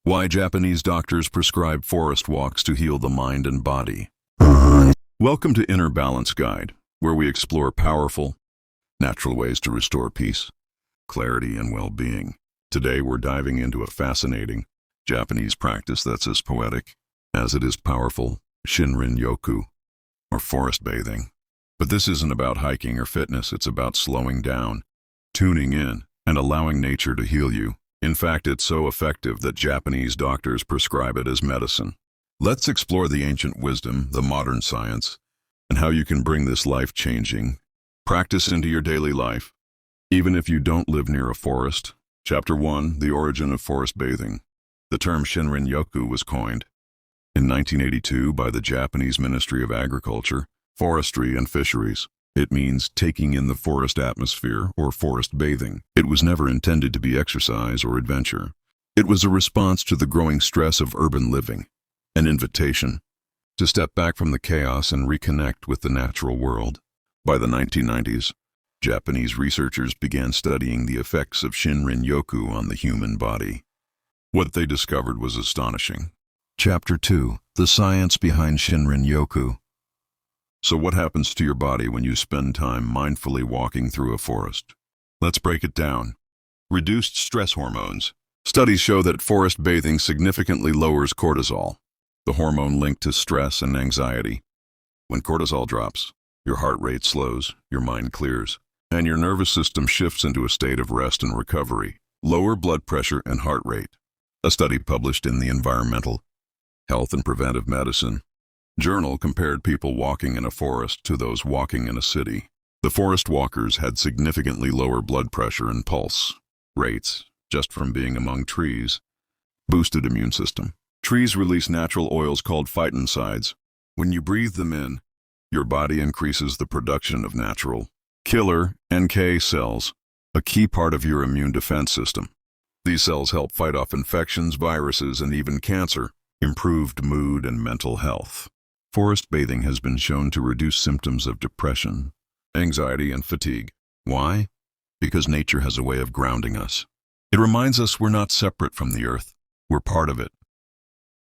Why Japanese doctors prescribe forest walks to heal the mind and body. Welcome to Inner Balance Guide, where we explore powerful, natural ways to restore peace, clarity, and well-being. Today we're diving into a fascinating Japanese practice that's as poetic as it is powerful, Shinrin Yoku, or forest bathing. But this isn't about hiking or fitness, it's about slowing down, tuning in, and allowing nature to heal you. In fact, it's so effective that Japanese doctors prescribe it as medicine. Let's explore the ancient wisdom, the modern science, and how you can bring this life-changing practice into your daily life, even if you don't live near a forest. Chapter 1, The Origin of Forest Bathing. The term Shinrin Yoku was coined in 1982 by the Japanese Ministry of Agriculture, Forestry, and Fisheries. It means taking in the forest atmosphere or forest bathing. It was never intended to be exercise or adventure. It was a response to the growing stress of urban living, an invitation to step back from the chaos and reconnect with the natural world. By the 1990s, Japanese researchers began studying the effects of Shinrin Yoku on the human body. What they discovered was astonishing. Chapter 2, The Science Behind Shinrin Yoku. So what happens to your body when you spend time mindfully walking through a forest? Let's break it down. Reduced stress hormones. Studies show that forest bathing significantly lowers cortisol, the hormone linked to stress and anxiety. When cortisol drops, your heart rate slows, your mind clears, and your nervous system shifts into a state of rest and recovery. Lower blood pressure and heart rate. A study published in the Environmental Health and Preventive Medicine Journal compared people walking in a forest to those walking in a city. The forest walkers had significantly lower blood pressure and pulse rates just from being among trees. Boosted immune system. Trees release natural oils called phytoncides. When you breathe them in, your body increases the production of natural killer NK cells, a key part of your immune defense system. These cells help fight off infections, viruses, and even cancer. Improved mood and mental health. Forest bathing has been shown to reduce symptoms of depression, anxiety, and fatigue. Why? Because nature has a way of grounding us. It reminds us we're not separate from the earth, we're part of it.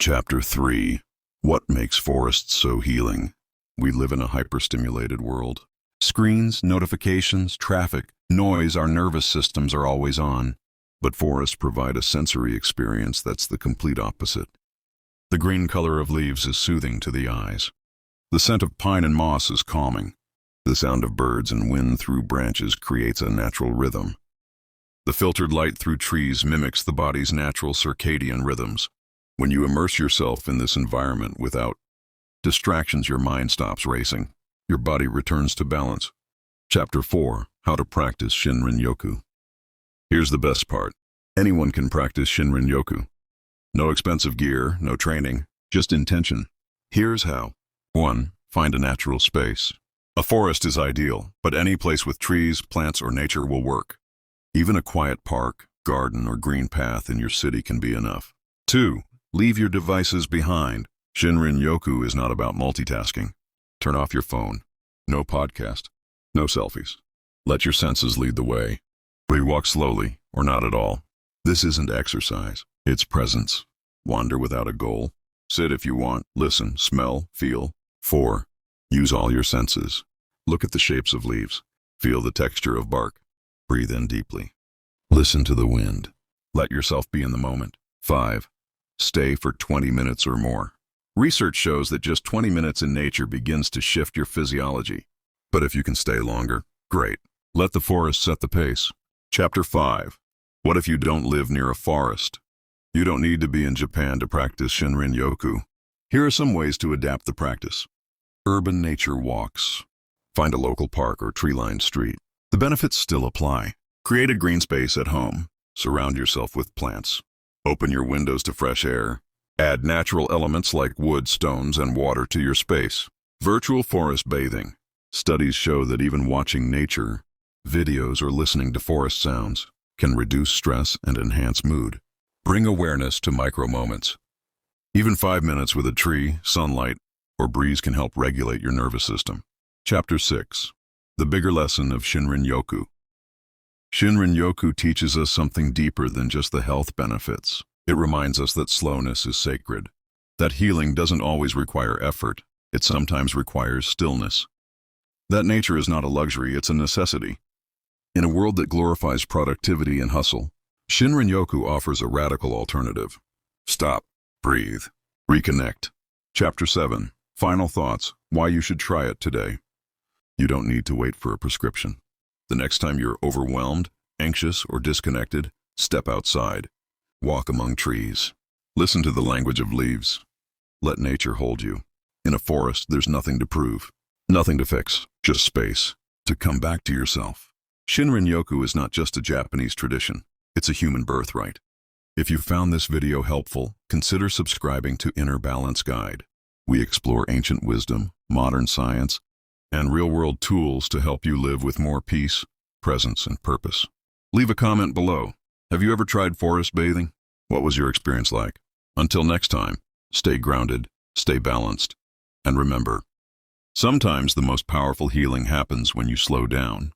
Chapter 3, What Makes Forests So Healing? We live in a hyperstimulated world. Screens, notifications, traffic, noise, our nervous systems are always on. But forests provide a sensory experience that's the complete opposite. The green color of leaves is soothing to the eyes. The scent of pine and moss is calming. The sound of birds and wind through branches creates a natural rhythm. The filtered light through trees mimics the body's natural circadian rhythms. When you immerse yourself in this environment without distractions, your mind stops racing. Your body returns to balance. Chapter 4, How to Practice Shinrin Yoku. Here's the best part. Anyone can practice Shinrin Yoku. No expensive gear, no training, just intention. Here's how. 1. Find a natural space. A forest is ideal, but any place with trees, plants, or nature will work. Even a quiet park, garden, or green path in your city can be enough. 2. Leave your devices behind. Shinrin Yoku is not about multitasking. Turn off your phone. No podcast. No selfies. Let your senses lead the way. We walk slowly, or not at all. This isn't exercise. It's presence. Wander without a goal. Sit if you want. Listen, smell, feel. 4. Use all your senses. Look at the shapes of leaves. Feel the texture of bark. Breathe in deeply. Listen to the wind. Let yourself be in the moment. 5. Stay for 20 minutes or more. Research shows that just 20 minutes in nature begins to shift your physiology. But if you can stay longer, great. Let the forest set the pace. Chapter 5. What if you don't live near a forest? You don't need to be in Japan to practice Shinrin Yoku. Here are some ways to adapt the practice. Urban nature walks. Find a local park or tree-lined street. The benefits still apply. Create a green space at home. Surround yourself with plants. Open your windows to fresh air. Add natural elements like wood, stones, and water to your space. Virtual forest bathing. Studies show that even watching nature, videos, or listening to forest sounds can reduce stress and enhance mood. Bring awareness to micro moments. Even 5 minutes with a tree, sunlight, or breeze can help regulate your nervous system. Chapter 6. The Bigger Lesson of Shinrin Yoku. Shinrin Yoku teaches us something deeper than just the health benefits. It reminds us that slowness is sacred, that healing doesn't always require effort, it sometimes requires stillness. That nature is not a luxury, it's a necessity. In a world that glorifies productivity and hustle, Shinrin Yoku offers a radical alternative. Stop, breathe, reconnect. Chapter 7. Final thoughts, why you should try it today. You don't need to wait for a prescription. The next time you're overwhelmed, anxious, or disconnected, step outside. Walk among trees. Listen to the language of leaves. Let nature hold you. In a forest, there's nothing to prove, nothing to fix, just space to come back to yourself. Shinrin Yoku is not just a Japanese tradition, it's a human birthright. If you found this video helpful, consider subscribing to Inner Balance Guide. We explore ancient wisdom, modern science, and real-world tools to help you live with more peace, presence, and purpose. Leave a comment below. Have you ever tried forest bathing? What was your experience like? Until next time, stay grounded, stay balanced, and remember, sometimes the most powerful healing happens when you slow down.